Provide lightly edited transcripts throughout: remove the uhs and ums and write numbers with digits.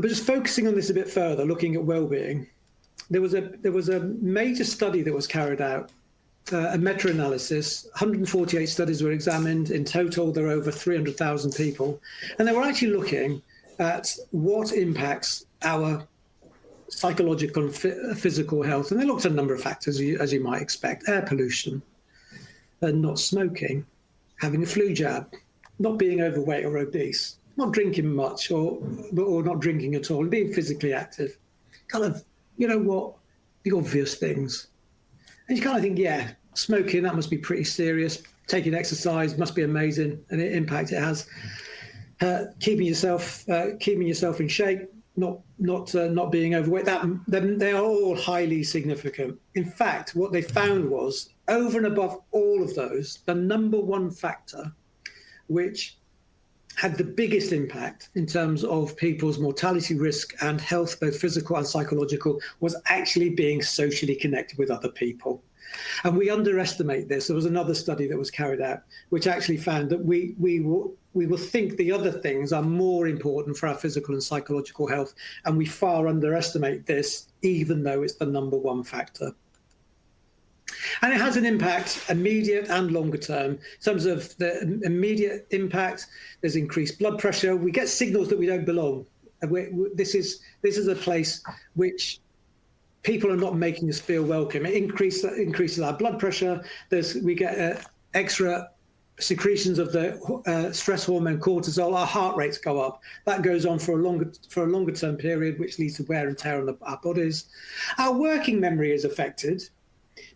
But just focusing on this a bit further, looking at well-being, there was a major study that was carried out, a meta-analysis. 148 studies were examined. In total, there are over 300,000 people. And they were actually looking at what impacts our psychological and physical health. And they looked at a number of factors, as you might expect: air pollution, not smoking, having a flu jab, not being overweight or obese, not drinking much or not drinking at all, and being physically active. Kind of, you know what, the obvious things. And you kind of think, yeah, smoking, that must be pretty serious. Taking exercise must be amazing, and the impact it has. Keeping yourself in shape, not being overweight. They are all highly significant. In fact, what they found was, over and above all of those, the number one factor which had the biggest impact in terms of people's mortality risk and health, both physical and psychological, was actually being socially connected with other people. And we underestimate this. There was another study that was carried out which actually found that we will think the other things are more important for our physical and psychological health, and we far underestimate this, even though it's the number one factor. And it has an impact, immediate and longer term. In terms of the immediate impact, there's increased blood pressure. We get signals that we don't belong. This is a place which people are not making us feel welcome. It increases our blood pressure. We get extra secretions of the stress hormone cortisol. Our heart rates go up. That goes on for a longer term period, which leads to wear and tear on our bodies. Our working memory is affected,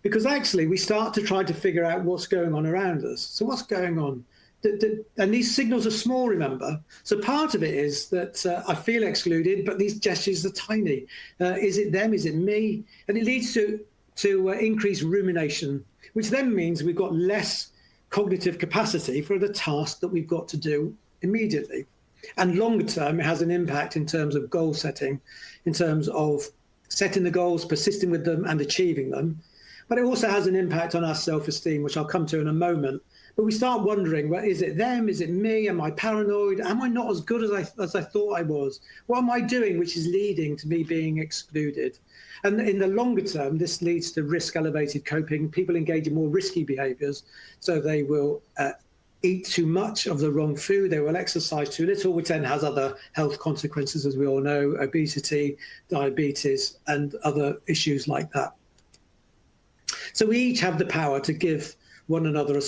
because actually we start to try to figure out what's going on around us. So what's going on? And these signals are small, remember. So part of it is that I feel excluded, but these gestures are tiny. Is it them? Is it me? And it leads to increased rumination, which then means we've got less cognitive capacity for the task that we've got to do immediately. And longer term, it has an impact in terms of goal setting, in terms of setting the goals, persisting with them and achieving them. But it also has an impact on our self-esteem, which I'll come to in a moment. But we start wondering, well, is it them? Is it me? Am I paranoid? Am I not as good as I thought I was? What am I doing which is leading to me being excluded? And in the longer term, this leads to risk-elevated coping. People engage in more risky behaviours. So they will eat too much of the wrong food. They will exercise too little, which then has other health consequences, as we all know: obesity, diabetes, and other issues like that. So we each have the power to give one another a